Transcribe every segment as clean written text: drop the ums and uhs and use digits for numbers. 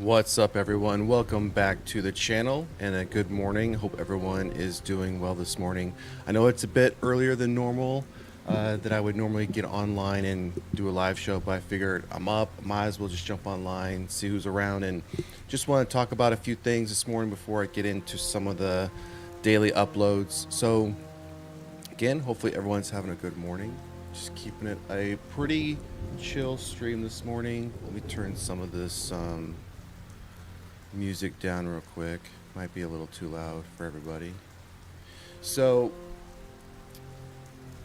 What's up, everyone? Welcome back to the channel and a good morning. Hope everyone is doing well this morning. I know it's a bit earlier than normal that I would normally get online and do a live show, but I figured I'm up, might as well just jump online, see who's around, and just want to talk about a few things this morning before I get into some of the daily uploads. So, again, hopefully everyone's having a good morning. Just keeping it a pretty chill stream this morning. Let me turn some of this music down real quick. Might be a little too loud for everybody. So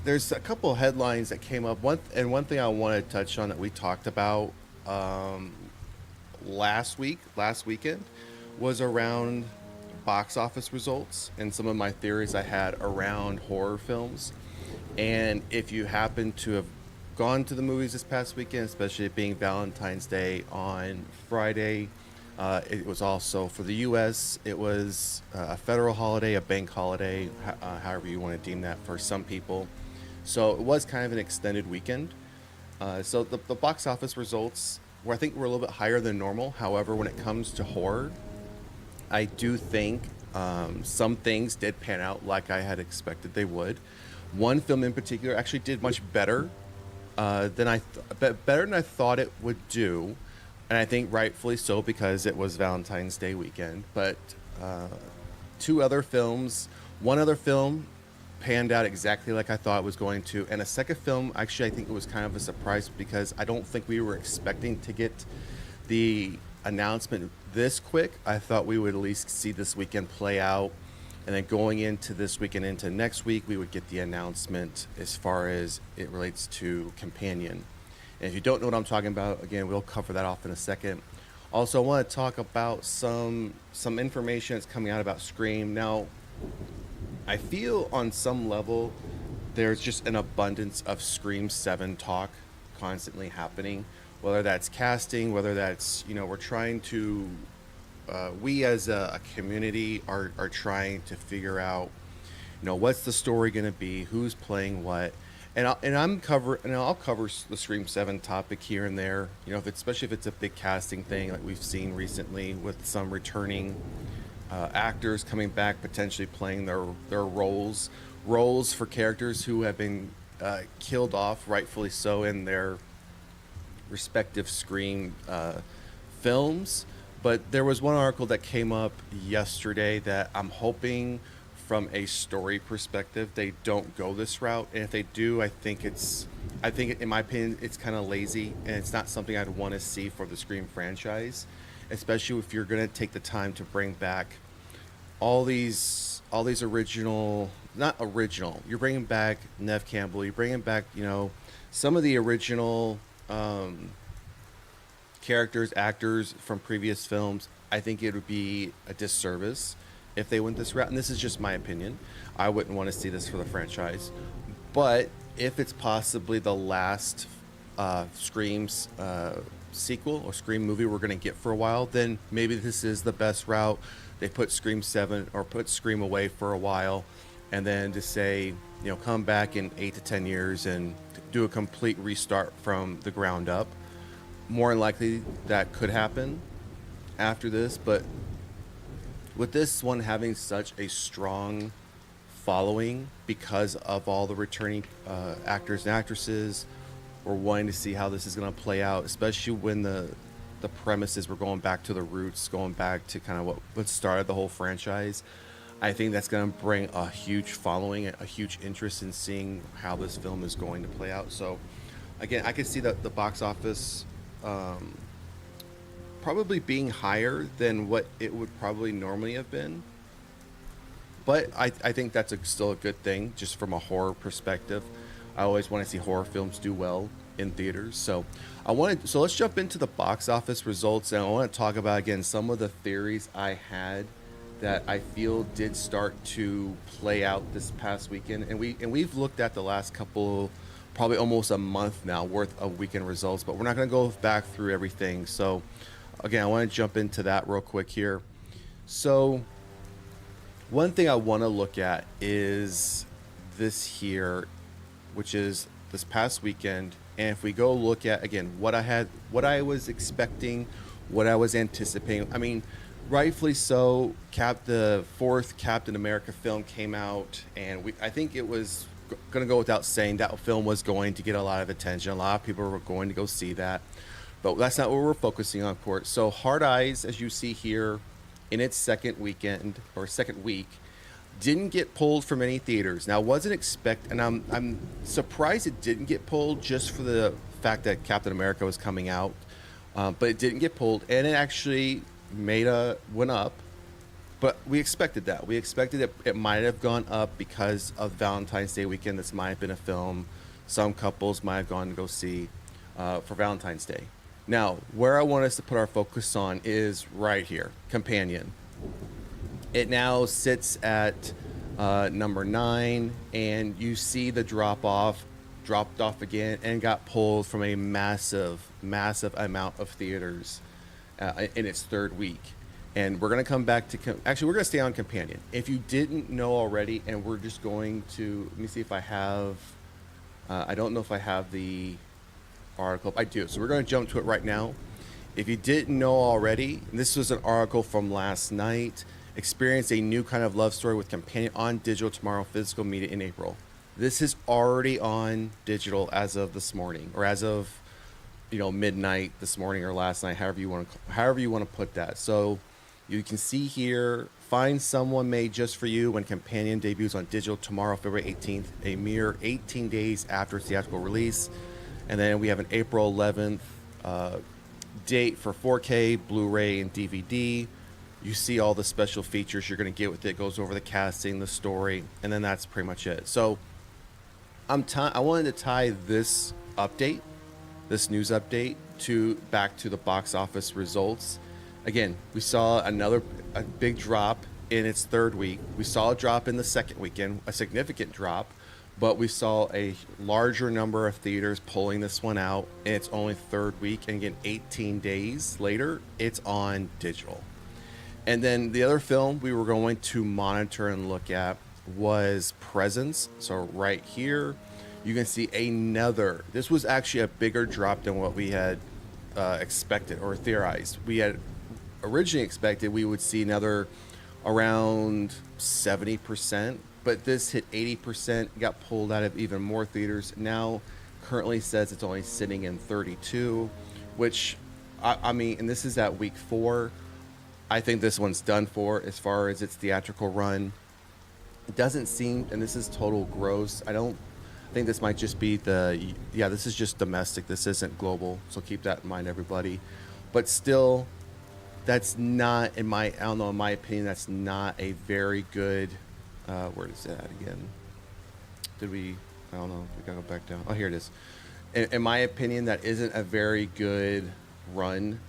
there's a couple headlines that came up. One thing I want to touch on that we talked about last weekend, was around box office results and some of my theories I had around horror films. And if you happen to have gone to the movies this past weekend, especially it being Valentine's Day on Friday, it was also for the U.S. It was a federal holiday, a bank holiday, however you want to deem that for some people. So it was kind of an extended weekend. So the box office results were, I think, were a little bit higher than normal. However, when it comes to horror, I do think some things did pan out like I had expected they would. One film in particular actually did much better than better than I thought it would do, and I think rightfully so because it was Valentine's Day weekend. But two other films, one other film panned out exactly like I thought it was going to, and a second film, actually, I think it was kind of a surprise because I don't think we were expecting to get the announcement this quick. I thought we would at least see this weekend play out, and then going into this weekend into next week, we would get the announcement as far as it relates to Companion. And if you don't know what I'm talking about, again, we'll cover that off in a second. Also, I want to talk about some information that's coming out about Scream. Now, I feel on some level there's just an abundance of Scream 7 talk constantly happening, whether that's casting, whether that's, we're trying to, we as a community are trying to figure out, what's the story going to be, who's playing what. And I'll cover the Scream 7 topic here and there, especially if it's a big casting thing like we've seen recently with some returning actors coming back, potentially playing their roles for characters who have been killed off, rightfully so, in their respective Scream films. But there was one article that came up yesterday that I'm hoping from a story perspective they don't go this route, and if they do, I think in my opinion it's kind of lazy, and it's not something I'd want to see for the Scream franchise, especially if you're going to take the time to bring back all these original, not original, you're bringing back Nev Campbell, you're bringing back some of the original characters, actors from previous films. I think it would be a disservice if they went this route, and this is just my opinion. I wouldn't want to see this for the franchise, but if it's possibly the last Scream's sequel or Scream movie we're going to get for a while, then maybe this is the best route. They put Scream 7 or put Scream away for a while, and then to say, come back in 8 to 10 years and do a complete restart from the ground up. More than likely that could happen after this, but with this one having such a strong following because of all the returning actors and actresses, we're wanting to see how this is going to play out, especially when the premises we're going back to the roots, going back to kind of what started the whole franchise. I think that's going to bring a huge following, a huge interest in seeing how this film is going to play out. So again, I could see that the box office probably being higher than what it would probably normally have been, but I think that's still a good thing just from a horror perspective. I always want to see horror films do well in theaters. So let's jump into the box office results, and I want to talk about again some of the theories I had that I feel did start to play out this past weekend, and we've looked at the last couple, probably almost a month now worth of weekend results, but we're not going to go back through everything. So again, I want to jump into that real quick here. So one thing I want to look at is this here, which is this past weekend. And if we go look at again what I was expecting, what I was anticipating. I mean, rightfully so. The fourth Captain America film came out, and I think it was going to go without saying that film was going to get a lot of attention. A lot of people were going to go see that, but that's not what we're focusing on, of course. So, Hard Eyes, as you see here, in its second weekend or second week, didn't get pulled from any theaters. Now, I wasn't and I'm surprised it didn't get pulled just for the fact that Captain America was coming out, but it didn't get pulled, and it actually went up. But we expected that. We expected it might have gone up because of Valentine's Day weekend. This might have been a film some couples might have gone to go see for Valentine's Day. Now, where I want us to put our focus on is right here, Companion. It now sits at number 9, and you see the dropped off again, and got pulled from a massive amount of theaters in its third week. And we're going to come back to, actually, we're going to stay on Companion. If you didn't know already, and we're just going to, let me see if I have, I don't know if I have the article. I do. So we're going to jump to it right now. If you didn't know already, this was an article from last night. Experience a new kind of love story with Companion on digital tomorrow, physical media in April. This is already on digital as of this morning, or as of midnight this morning or last night, however you want to put that. So you can see here, find someone made just for you when Companion debuts on digital tomorrow, February 18th, a mere 18 days after its theatrical release. And then we have an April 11th date for 4K, Blu-ray, and DVD. You see all the special features you're going to get with it. Goes over the casting, the story, and then that's pretty much it. So I wanted to tie this news update, back to the box office results. Again, we saw a big drop in its third week. We saw a drop in the second weekend, a significant drop, but we saw a larger number of theaters pulling this one out in its only third week. And again, 18 days later, it's on digital. And then the other film we were going to monitor and look at was Presence. So right here, you can see this was actually a bigger drop than what we had expected or theorized. We had originally expected we would see another around 70%, but this hit 80%, got pulled out of even more theaters. Now currently says it's only sitting in 32, which I mean, and this is at week 4. I think this one's done for as far as its theatrical run. It doesn't seem, and this is total gross, I think this might just be this is just domestic. This isn't global. So keep that in mind, everybody. But still, that's not, in my opinion, that's not a very good, where is that again? I don't know. We gotta go back down. Oh, here it is. In my opinion, that isn't a very good run.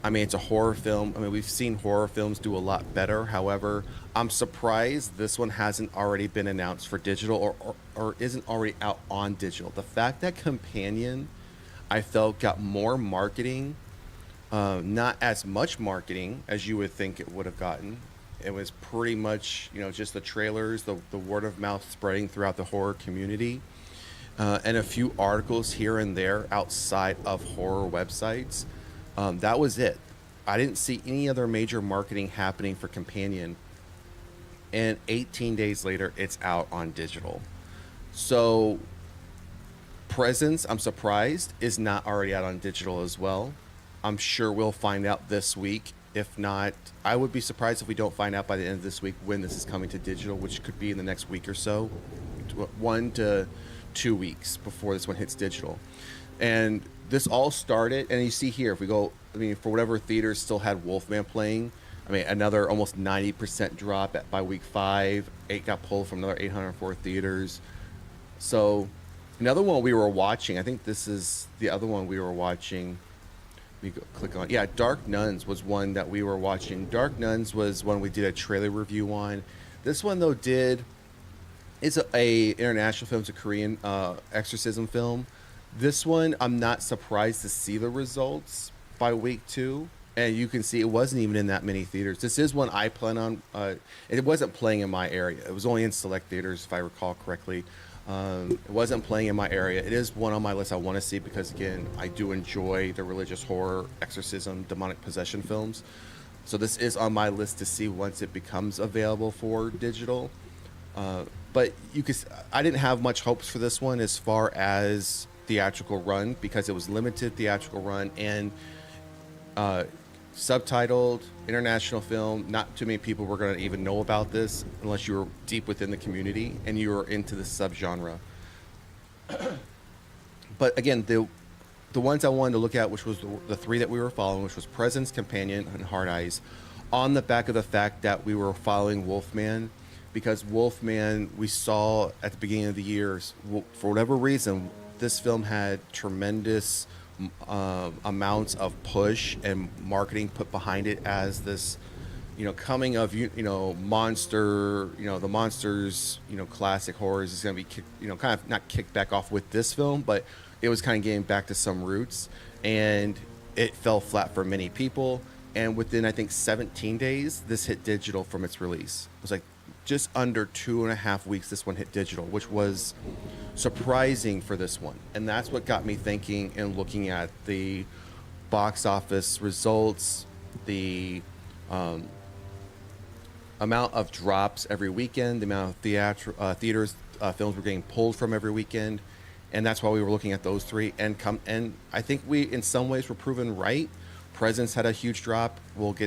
I mean, it's a horror film. I mean, we've seen horror films do a lot better. However, I'm surprised this one hasn't already been announced for digital or isn't already out on digital. The fact that Companion, I felt, got more marketing, not as much marketing as you would think it would have gotten. It was pretty much, just the trailers, the word of mouth spreading throughout the horror community, and a few articles here and there outside of horror websites. That was it. I didn't see any other major marketing happening for Companion. And 18 days later, it's out on digital. So, Presence, I'm surprised, is not already out on digital as well. I'm sure we'll find out this week. If not, I would be surprised if we don't find out by the end of this week when this is coming to digital, which could be in the next week or so. 1 to 2 weeks before this one hits digital. And this all started, and you see here, if we go, for whatever theaters still had Wolfman playing, another almost 90% drop by week 5. 8 got pulled from another 804 theaters. So another one we were watching, I think this is the other one we were watching. Let me click on. Yeah, Dark Nuns was one that we were watching. Dark Nuns was one we did a trailer review on. This one, though, it's a international film. It's a Korean exorcism film. This one, I'm not surprised to see the results by week 2. And you can see it wasn't even in that many theaters. This is one I plan on. It wasn't playing in my area. It was only in select theaters, if I recall correctly. It wasn't playing in my area. It is one on my list I want to see because, again, I do enjoy the religious horror, exorcism, demonic possession films. So this is on my list to see once it becomes available for digital. But I didn't have much hopes for this one as far as theatrical run because it was limited theatrical run and uh, subtitled international film. Not too many people were going to even know about this unless you were deep within the community and you were into the subgenre. But again, the ones I wanted to look at, which was the three that we were following, which was Presence, Companion, and Hard Eyes, on the back of the fact that we were following Wolfman, because Wolfman, we saw at the beginning of the year, for whatever reason, this film had tremendous amounts of push and marketing put behind it as this, coming of monster, the monsters, classic horrors is going to be kind of not kicked back off with this film, but it was kind of getting back to some roots, and it fell flat for many people. And within, I think, 17 days, this hit digital from its release. It was like just under 2.5 weeks this one hit digital, which was surprising for this one. And that's what got me thinking and looking at the box office results, the amount of drops every weekend, the amount of theaters films were getting pulled from every weekend. And that's why we were looking at those three. And I think we, in some ways, were proven right. Presence had a huge drop.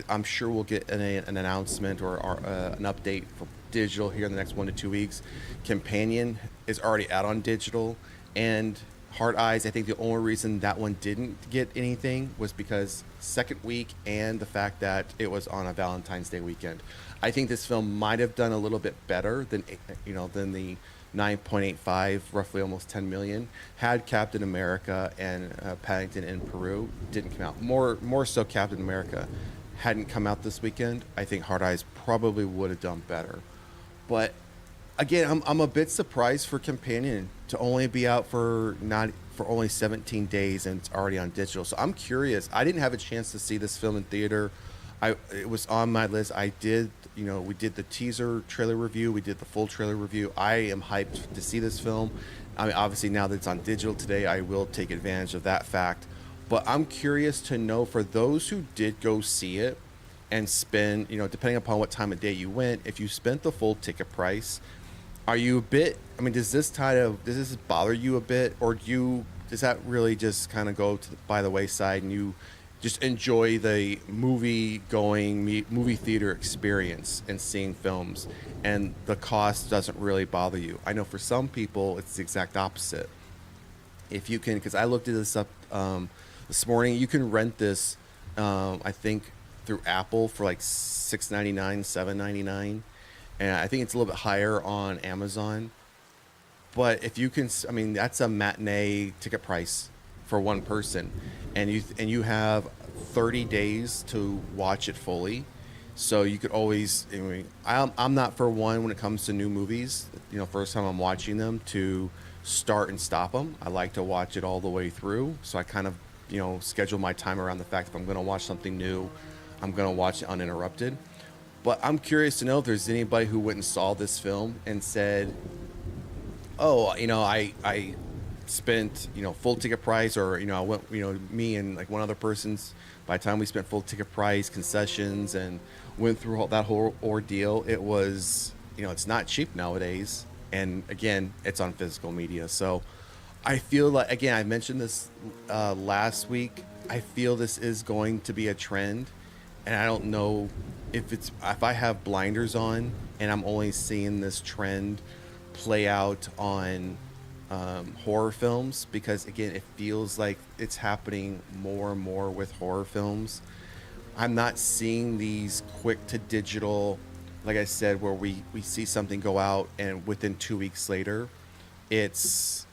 I'm sure we'll get an announcement or an update for digital here in the next 1 to 2 weeks. Companion is already out on digital, and Hard Eyes, I think the only reason that one didn't get anything was because second week and the fact that it was on a Valentine's Day weekend. I think this film might have done a little bit better than the 9.85, roughly almost 10 million, had Captain America and Paddington in Peru didn't come out. More so Captain America hadn't come out this weekend, I think Hard Eyes probably would have done better. But again, I'm a bit surprised for Companion to only be out for only 17 days and it's already on digital. So I'm curious. I didn't have a chance to see this film in theater. It was on my list. We did the teaser trailer review. We did the full trailer review. I am hyped to see this film. I mean, obviously now that it's on digital today, I will take advantage of that fact. But I'm curious to know, for those who did go see it and spend, depending upon what time of day you went, if you spent the full ticket price, are you a bit, does this bother you a bit, or does that really just kind of go by the wayside and you just enjoy the movie theater experience and seeing films, and the cost doesn't really bother you? I know for some people it's the exact opposite. If you can, because I looked at this up this morning, you can rent this, I think, through Apple for like $6.99, $7.99, and I think it's a little bit higher on Amazon. But if you can, that's a matinee ticket price for one person, and you have 30 days to watch it fully. So you could always, I'm not for one when it comes to new movies, first time I'm watching them, to start and stop them. I like to watch it all the way through. So I kind of, schedule my time around the fact if I'm going to watch something new, I'm going to watch it uninterrupted. But I'm curious to know if there's anybody who went and saw this film and said, oh, I spent, full ticket price, or, I went, me and like one other person's, by the time we spent full ticket price, concessions, and went through that whole ordeal, it was, it's not cheap nowadays. And again, it's on physical media. So I feel like, again, I mentioned this last week, I feel this is going to be a trend. And I don't know if I have blinders on and I'm only seeing this trend play out on horror films, because again, it feels like it's happening more and more with horror films. I'm not seeing these quick to digital, like I said, where we see something go out and within 2 weeks later it's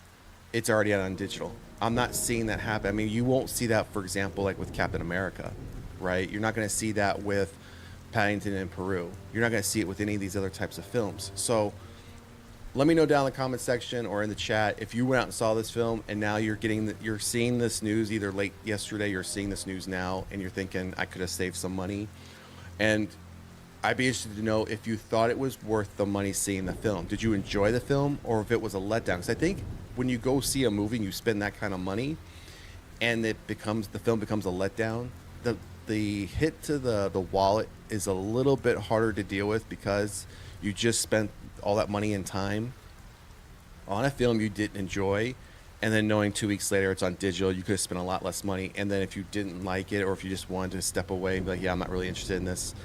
already out on digital. I'm not seeing that happen. You won't see that, for example, like with Captain America, right? You're not going to see that with Paddington in Peru. You're not going to see it with any of these other types of films. So let me know down in the comment section or in the chat if you went out and saw this film and now you're seeing this news either late yesterday, you're seeing this news now, and you're thinking I could have saved some money. And I'd be interested to know if you thought it was worth the money seeing the film. Did you enjoy the film, or if it was a letdown? Because I think when you go see a movie and you spend that kind of money, and the film becomes a letdown, the hit to the wallet is a little bit harder to deal with because you just spent all that money and time on a film you didn't enjoy, and then knowing 2 weeks later it's on digital, you could have spent a lot less money. And then if you didn't like it, or if you just wanted to step away and be like, yeah, I'm not really interested in this,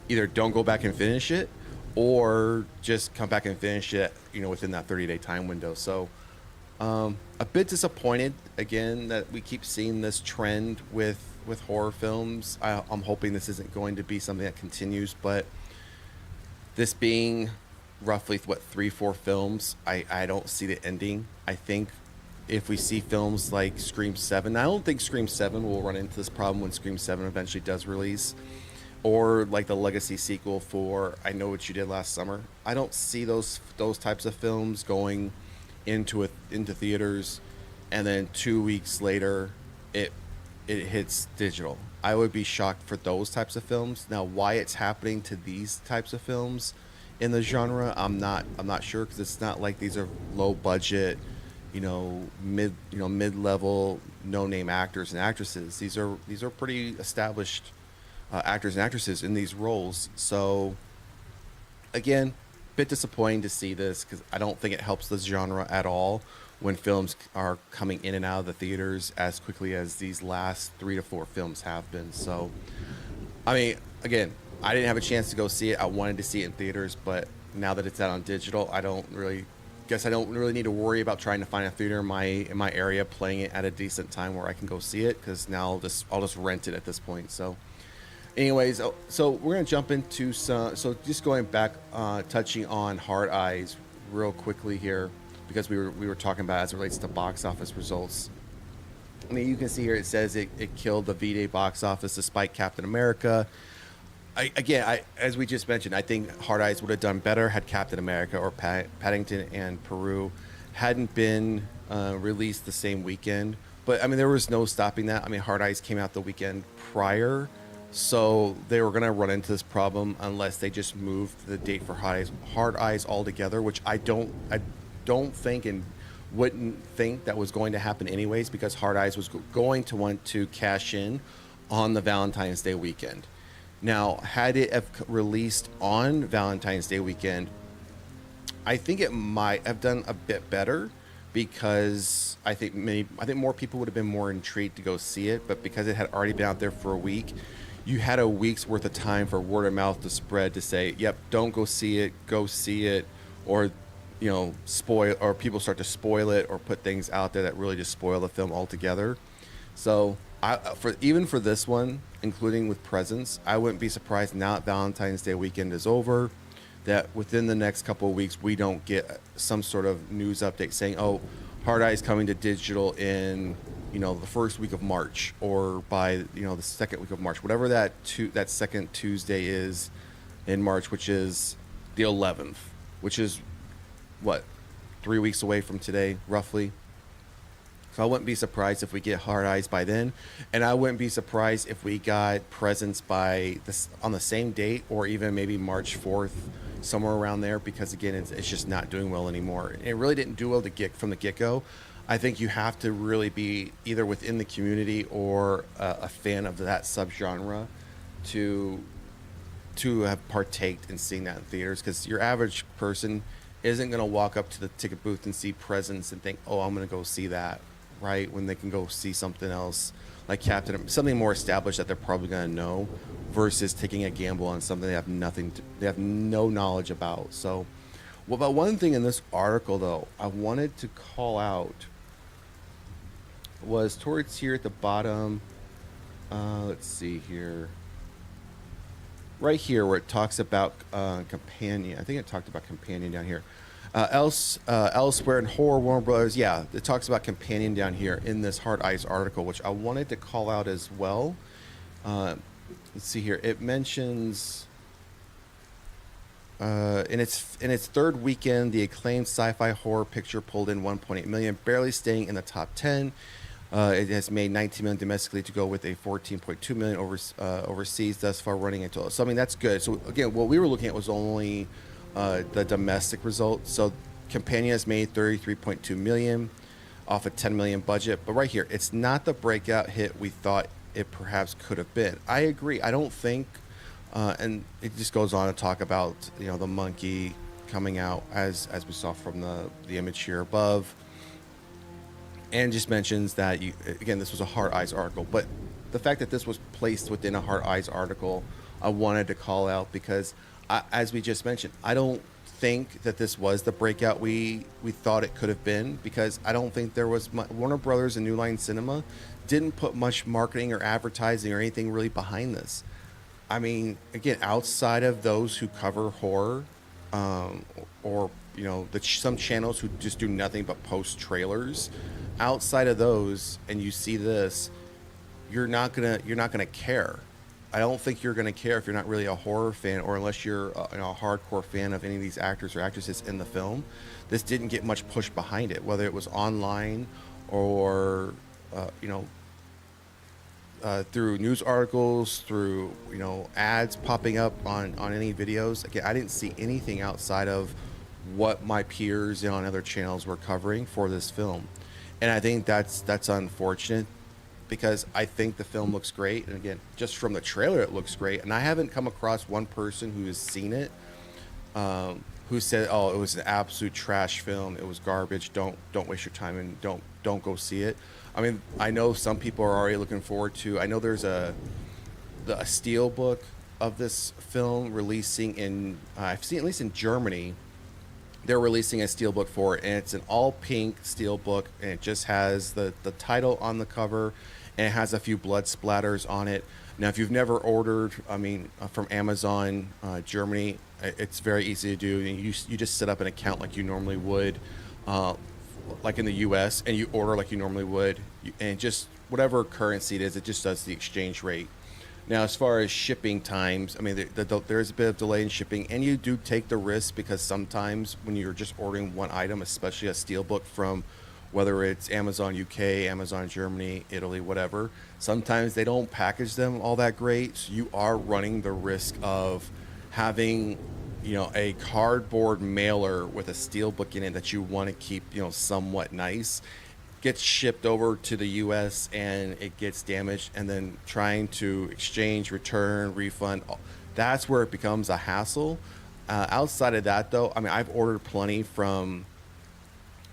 either don't go back and finish it, or just come back and finish it, within that 30-day time window. So a bit disappointed again that we keep seeing this trend with horror films. I'm hoping this isn't going to be something that continues, but this being roughly what 3-4 films, I don't see the ending. I think if we see films like Scream 7, I don't think Scream 7 will run into this problem when Scream 7 eventually does release, or like the legacy sequel for I Know What You Did Last Summer. I don't see those types of films going into theaters, and then 2 weeks later it hits digital. I would be shocked for those types of films. Now, why it's happening to these types of films in the genre, I'm not sure, because it's not like these are low budget, mid level, no name actors and actresses. These are pretty established actors and actresses in these roles. So again, bit disappointing to see this, because I don't think it helps this genre at all when films are coming in and out of the theaters as quickly as these last 3 to 4 films have been. So, I mean, again, I didn't have a chance to go see it. I wanted to see it in theaters, but now that it's out on digital, I don't really need to worry about trying to find a theater in my area playing it at a decent time where I can go see it, because now I'll just rent it at this point. So anyways, so we're going to jump into some, so just going back, touching on Hard Eyes real quickly here, because we were talking about as it relates to box office results. I mean, you can see here it says it killed the V-Day box office despite Captain America. As we just mentioned, I think Hard Eyes would have done better had Captain America or Paddington and Peru hadn't been released the same weekend. But I mean, there was no stopping that. I mean, Hard Eyes came out the weekend prior, so they were going to run into this problem unless they just moved the date for Hard Eyes altogether, which I don't think and wouldn't think that was going to happen anyways, because Hard Eyes was going to want to cash in on the Valentine's Day weekend. Now, had it have released on Valentine's Day weekend, I think it might have done a bit better, because I think more people would have been more intrigued to go see it. But because it had already been out there for a week, you had a week's worth of time for word of mouth to spread to say, yep, don't go see it, go see it, or spoil, or people start to spoil it or put things out there that really just spoil the film altogether. So even for this one, including with presents, I wouldn't be surprised now that Valentine's Day weekend is over, that within the next couple of weeks we don't get some sort of news update saying, oh, Hard Eyes coming to digital in the first week of March, or by the second week of March, whatever that second Tuesday is in March, which is the 11th, which is what, 3 weeks away from today, roughly. So I wouldn't be surprised if we get Hard Eyes by then, and I wouldn't be surprised if we got Presents on the same date, or even maybe March 4th, somewhere around there, because again, it's just not doing well anymore. It really didn't do well from the get-go. I think you have to really be either within the community or a fan of that subgenre to have partaked in seeing that in theaters, because your average person isn't going to walk up to the ticket booth and see Presents and think, oh, I'm going to go see that, right, when they can go see something else like something more established that they're probably going to know, versus taking a gamble on something they have no knowledge about. So, about one thing in this article, though, I wanted to call out was towards here at the bottom. Let's see here. Right here where it talks about Companion. I think it talked about Companion down here. Elsewhere in Horror Warner Brothers, yeah, it talks about Companion down here in this Hard Eyes article, which I wanted to call out as well. Let's see here. It mentions in its third weekend, the acclaimed sci-fi horror picture pulled in 1.8 million, barely staying in the top 10. It has made 19 million domestically to go with a 14.2 million overseas thus far running into. So I mean that's good. So again, what we were looking at was only the domestic result. So Companion has made 33.2 million off a 10 million budget, but right here, it's not the breakout hit we thought it perhaps could have been. I agree. I don't think, and it just goes on to talk about the monkey coming out as we saw from the image here above, and just mentions that again this was a Hard Eyes article, but the fact that this was placed within a Hard Eyes article, I wanted to call out because, as we just mentioned, I don't think that this was the breakout we thought it could have been, because I don't think there was Warner Brothers and New Line Cinema didn't put much marketing or advertising or anything really behind this. I mean, again, outside of those who cover horror, or some channels who just do nothing but post trailers, outside of those, and you see this, you're not gonna care. I don't think you're gonna care if you're not really a horror fan, or unless you're a hardcore fan of any of these actors or actresses in the film. This didn't get much push behind it, whether it was online or uh, you know through news articles, through ads popping up on any videos. Again, I didn't see anything outside of what my peers on other channels were covering for this film, and I think that's unfortunate, because I think the film looks great, and again, just from the trailer, it looks great. And I haven't come across one person who has seen it, who said, "Oh, it was an absolute trash film. It was garbage. Don't waste your time and don't go see it." I mean, I know some people are already looking forward to. I know there's a steel book of this film releasing in. I've seen, at least in Germany, they're releasing a steelbook for it, and it's an all pink steelbook, and it just has the title on the cover, and it has a few blood splatters on it. Now, if you've never ordered, I mean, from Amazon Germany, it's very easy to do. You just set up an account like you normally would, like in the U.S., and you order like you normally would, and just whatever currency it is, it just does the exchange rate. Now, as far as shipping times, I mean, there is a bit of delay in shipping, and you do take the risk, because sometimes when you're just ordering one item, especially a steelbook from whether it's Amazon UK, Amazon Germany, Italy, whatever, sometimes they don't package them all that great. So you are running the risk of having, a cardboard mailer with a steelbook in it that you want to keep, somewhat nice, gets shipped over to the US and it gets damaged, and then trying to exchange, return, refund, that's where it becomes a hassle. Outside of that, though, I mean, I've ordered plenty from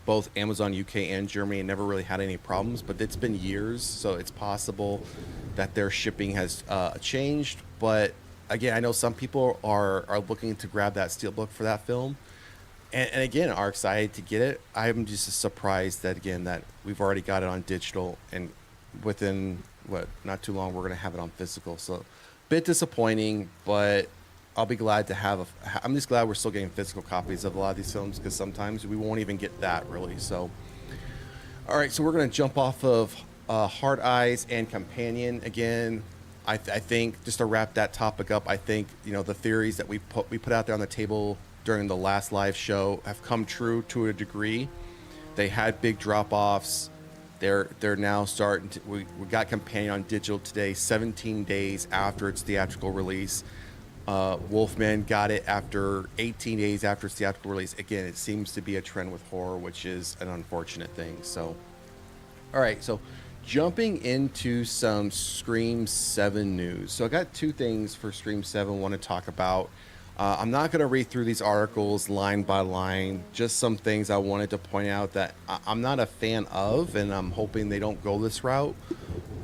both Amazon UK and Germany and never really had any problems, but it's been years, so it's possible that their shipping has changed. But again, I know some people are looking to grab that steelbook for that film, and again are excited to get it. I'm just surprised that, again, that we've already got it on digital, and within not too long we're going to have it on physical. So bit disappointing, but I'll be glad to have I'm just glad we're still getting physical copies of a lot of these films, because sometimes we won't even get that really. So all right, so we're going to jump off of Hard Eyes and Companion again. I think, just to wrap that topic up, I think the theories that we put out there on the table during the last live show have come true to a degree. They had big drop-offs. They're now starting to. We got Companion on digital today, 17 days after its theatrical release. Wolfman got it after 18 days after its theatrical release. Again, it seems to be a trend with horror, which is an unfortunate thing. So, all right, so jumping into some Scream 7 news. So I got two things for Scream 7 I want to talk about. I'm not going to read through these articles line by line, just some things I wanted to point out that I'm not a fan of, and I'm hoping they don't go this route.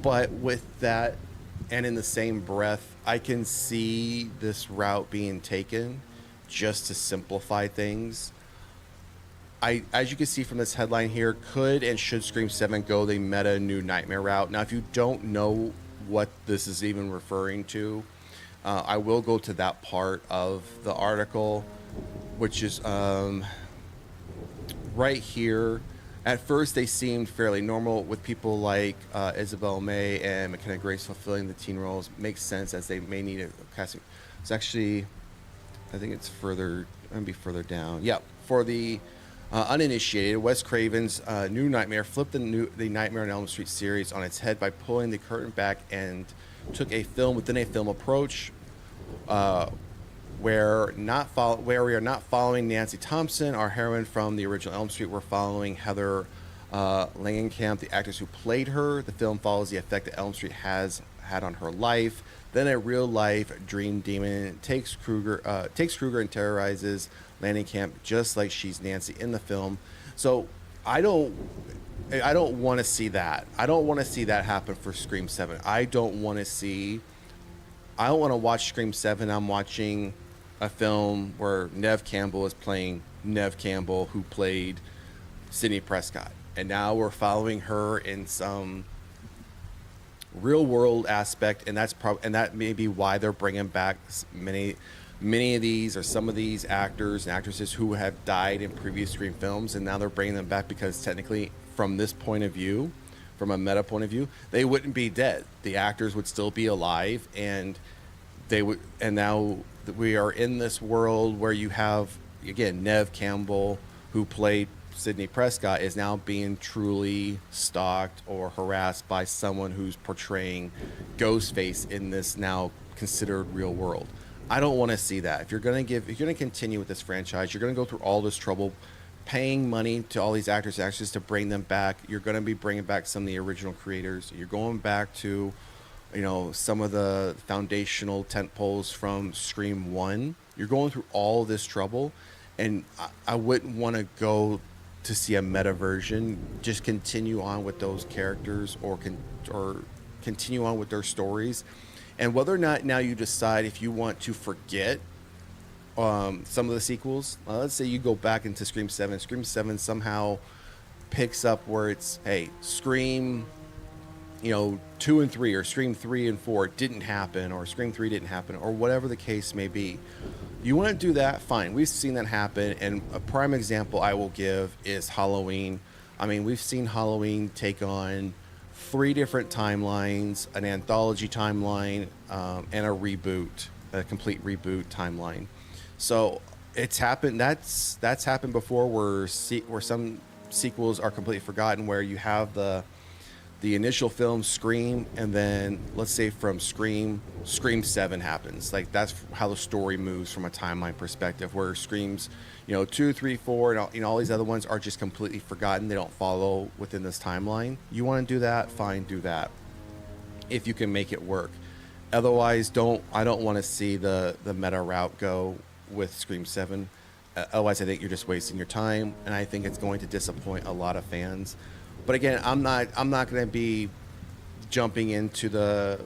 But with that, and in the same breath, I can see this route being taken just to simplify things. As you can see from this headline here, could and should Scream 7 go the meta New Nightmare route? Now, if you don't know what this is even referring to, I will go to that part of the article, which is right here. At first, they seemed fairly normal, with people like Isabel May and McKenna Grace fulfilling the teen roles. Makes sense, as they may need a casting. It's actually, I think it's further, maybe further down. Yeah, for the Uninitiated, Wes Craven's New Nightmare flipped the Nightmare on Elm Street series on its head by pulling the curtain back and took a film within a film approach, uh, where we are not following Nancy Thompson, our heroine from the original Elm Street. We're following Heather Langenkamp, the actress who played her. The film follows the effect that Elm Street has had on her life. Then a real life dream demon takes Kruger and terrorizes Langenkamp just like she's Nancy in the film. So I don't I don't want to see that. I don't want to see that happen for Scream 7. I don't want to watch Scream 7. I'm watching a film where Nev Campbell is playing Nev Campbell, who played Sidney Prescott. And now we're following her in some real world aspect, and that may be why they're bringing back many of these, or some of these actors and actresses who have died in previous Scream films, and now they're bringing them back because technically, from this point of view, from a meta point of view, they wouldn't be dead. The actors would still be alive, and they would. And now we are in this world where you have, again, Nev Campbell, who played Sidney Prescott, is now being truly stalked or harassed by someone who's portraying Ghostface in this now considered real world. I don't want to see that. If you're going to continue with this franchise, you're going to go through all this trouble paying money to all these actors and actresses to bring them back. You're going to be bringing back some of the original creators. You're going back to, some of the foundational tent poles from Scream 1. You're going through all this trouble, and I wouldn't want to go to see a meta version. Just continue on with those characters, or continue on with their stories. And whether or not now you decide if you want to forget some of the sequels, let's say you go back into Scream 7. Scream 7 somehow picks up where it's, hey, Scream, 2 and 3, or Scream 3 and 4 didn't happen, or Scream 3 didn't happen, or whatever the case may be. You want to do that, fine. We've seen that happen, and a prime example I will give is Halloween. I mean, we've seen Halloween take on 3 different timelines, an anthology timeline, and a complete reboot timeline. So it's happened. That's happened before, where some sequels are completely forgotten, where you have the initial film Scream, and then let's say from Scream 7 happens. Like, that's how the story moves from a timeline perspective, where Screams 2, 3, 4, and all these other ones are just completely forgotten. They don't follow within this timeline. You want to do that, fine, do that if you can make it work. Otherwise, I don't want to see the meta route go with Scream 7. Otherwise, I think you're just wasting your time, and I think it's going to disappoint a lot of fans. But again, I'm not going to be jumping into the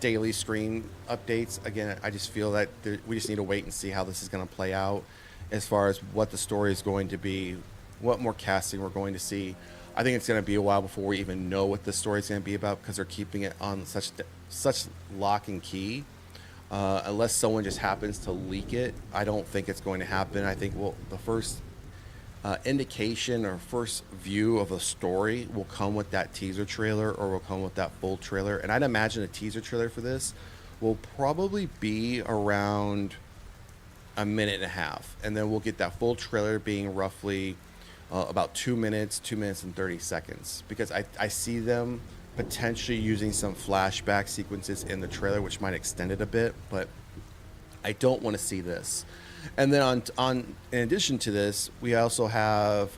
daily Scream updates. Again, I just feel that we just need to wait and see how this is going to play out, as far as what the story is going to be, what more casting we're going to see. I think it's going to be a while before we even know what the story is going to be about, because they're keeping it on such lock and key. Unless someone just happens to leak it, I don't think it's going to happen. I think the first indication or first view of a story will come with that teaser trailer, or will come with that full trailer. And I'd imagine a teaser trailer for this will probably be around a minute and a half, and then we'll get that full trailer being roughly about 2 minutes and 30 seconds, because I see them potentially using some flashback sequences in the trailer, which might extend it a bit, but I don't want to see this. And then in addition to this, we also have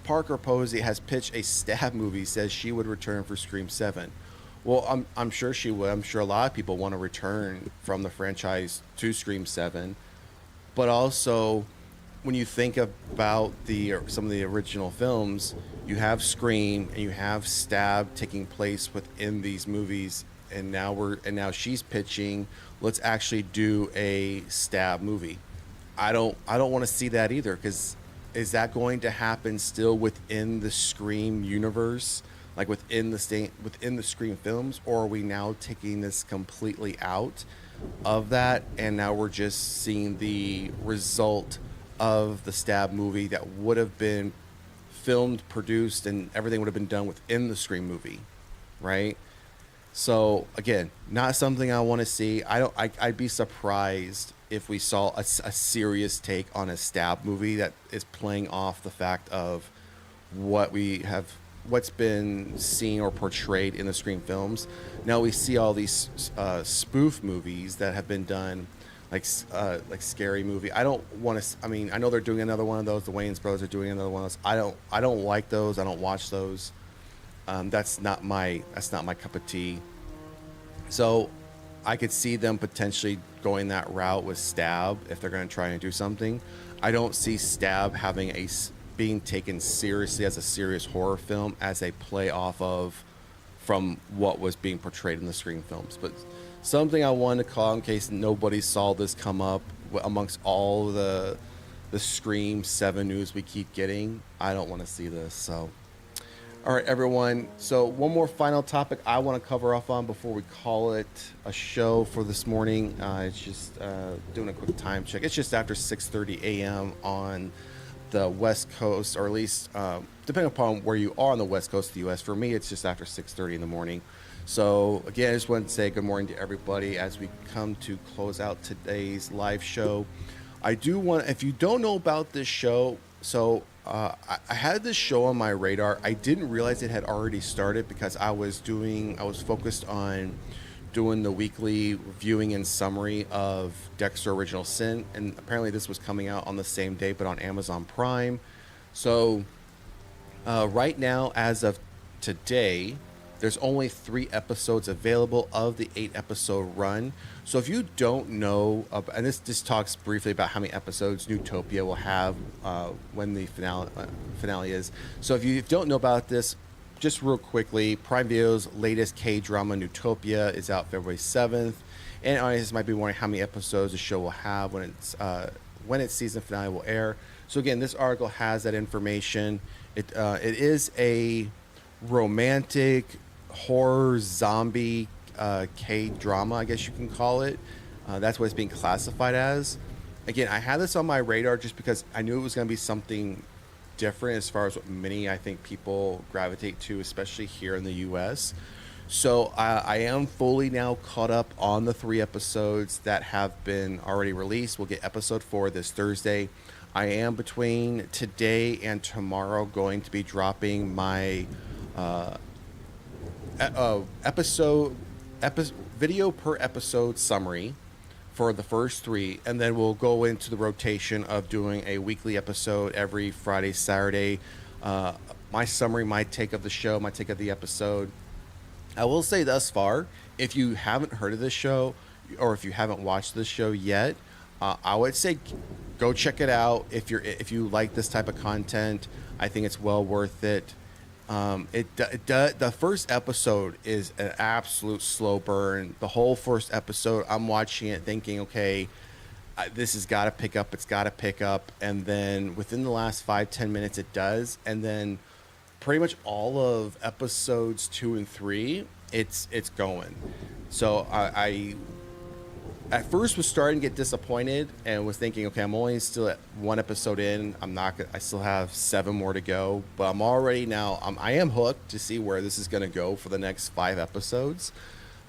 Parker Posey has pitched a stab movie. Says she would return for Scream 7. Well, I'm sure she would. I'm sure a lot of people want to return from the franchise to Scream 7. But also, when you think about some of the original films, you have Scream and you have Stab taking place within these movies, and now she's pitching, let's actually do a Stab movie. I don't want to see that either, because is that going to happen still within the Scream universe, like within the Scream films, or are we now taking this completely out of that, and now we're just seeing the result of the Stab movie that would have been filmed, produced, and everything would have been done within the Scream movie, right? So again, not something I want to see. I'd be surprised if we saw a serious take on a stab movie that is playing off the fact of what's been seen or portrayed in the Scream films. Now we see all these spoof movies that have been done, like Scary Movie. I don't want to. I mean, I know they're doing another one of those. The Wayans brothers are doing another one of those. I don't like those. I don't watch those. That's not my cup of tea. So I could see them potentially going that route with Stab if they're going to try and do something. I don't see Stab being taken seriously as a serious horror film as a play off of from what was being portrayed in the Scream films. But something I wanted to call in case nobody saw this come up amongst all the Scream 7 news we keep getting. I don't want to see this. So all right, everyone. So one more final topic I want to cover off on before we call it a show for this morning. It's just doing a quick time check. It's just after 6:30 a.m. on the West Coast, or at least depending upon where you are on the West Coast of the U.S. For me, it's just after 6:30 in the morning. So again, I just want to say good morning to everybody as we come to close out today's live show. I do want, if you don't know about this show, so I had this show on my radar. I didn't realize it had already started because I was focused on doing the weekly viewing and summary of Dexter Original Sin, and apparently this was coming out on the same day, but on Amazon Prime. So right now, as of today, there's only 3 episodes available of the 8-episode run. So if you don't know, and this talks briefly about how many episodes Newtopia will have when the finale is. So if you don't know about this, just real quickly, Prime Video's latest K-drama Newtopia is out February 7th. And audiences might be wondering how many episodes the show will have when its season finale will air. So again, this article has that information. It is a romantic horror zombie K-drama, I guess you can call it. That's what it's being classified as. Again, I had this on my radar just because I knew it was going to be something different as far as what many, I think, people gravitate to, especially here in the U.S. So I am fully now caught up on the 3 episodes that have been already released. We'll get episode 4 this Thursday. I am between today and tomorrow going to be dropping my video per episode summary for the first 3, and then we'll go into the rotation of doing a weekly episode every Friday, Saturday. My summary, my take of the show, my take of the episode. I will say thus far, if you haven't heard of this show or if you haven't watched this show yet, I would say go check it out. If you like this type of content, I think it's well worth it. The first episode is an absolute slow burn. The whole first episode, I'm watching it thinking, okay, this has got to pick up. It's got to pick up. And then within the last 5-10 minutes, it does. And then pretty much all of episodes 2 and 3, it's going. So I at first was starting to get disappointed and was thinking, okay, I'm only still at 1 episode in. I still have 7 more to go, but I'm already now, I am hooked to see where this is going to go for the next 5 episodes.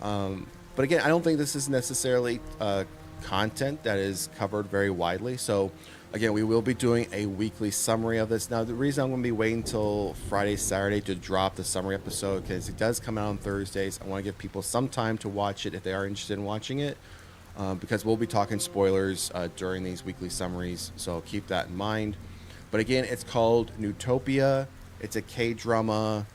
But again, I don't think this is necessarily content that is covered very widely. So again, we will be doing a weekly summary of this. Now, the reason I'm going to be waiting until Friday, Saturday to drop the summary episode, because it does come out on Thursdays. I want to give people some time to watch it if they are interested in watching it. Because we'll be talking spoilers during these weekly summaries, so keep that in mind. But again, it's called Newtopia. It's a K-drama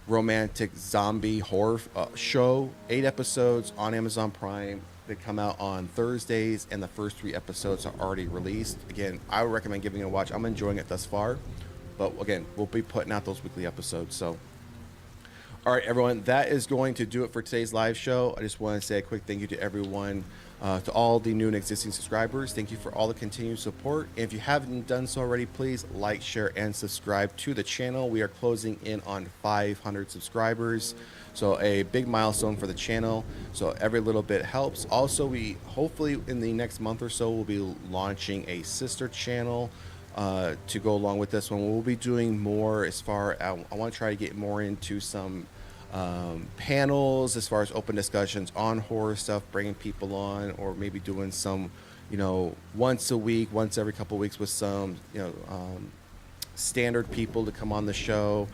romantic zombie horror show. 8 episodes on Amazon Prime. They come out on Thursdays, and the first 3 episodes are already released. Again, I would recommend giving it a watch. I'm enjoying it thus far. But again, we'll be putting out those weekly episodes. So, all right, everyone, that is going to do it for today's live show. I just want to say a quick thank you to everyone. To all the new and existing subscribers, thank you for all the continued support. And if you haven't done so already, please like, share, and subscribe to the channel. We are closing in on 500 subscribers, so a big milestone for the channel. So every little bit helps. Also, we hopefully in the next month or so will be launching a sister channel to go along with this one. We'll be doing more as far as I want to try to get more into some panels as far as open discussions on horror stuff, bringing people on, or maybe doing some once a week, once every couple of weeks with some, standard people to come on the show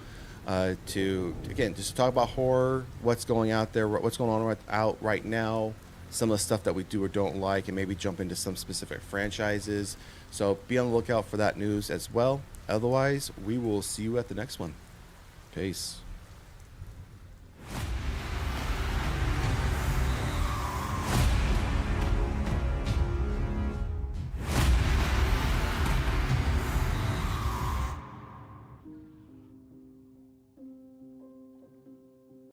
to, again, just talk about horror, what's going out there, what's going on out right now, some of the stuff that we do or don't like, and maybe jump into some specific franchises. So be on the lookout for that news as well. Otherwise, we will see you at the next one. Peace.